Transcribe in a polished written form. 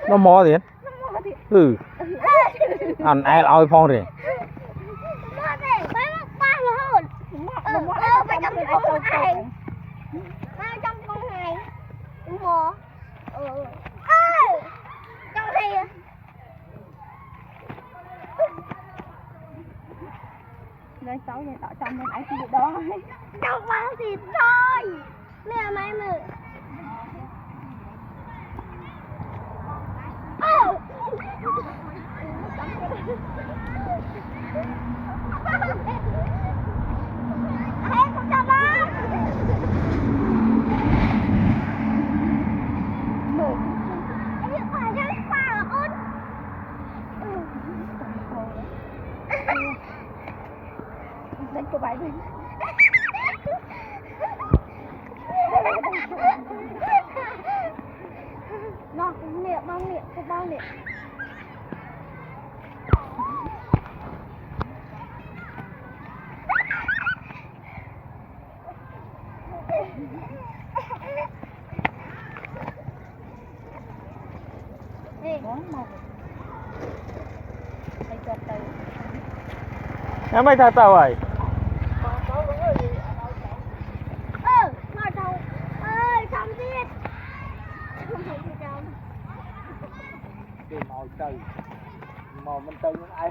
nó mò gì ừ ăn ai oi phong rồi đây cháu về tạo trong bên ấy thì đó cháu bao thịt thôi nè mày mày đánh của bài mình nó niệm bao niệm cái bao niệm em mấy thằng tao rồi mà thầu ơi không biết cái màu trời màu mình trời ai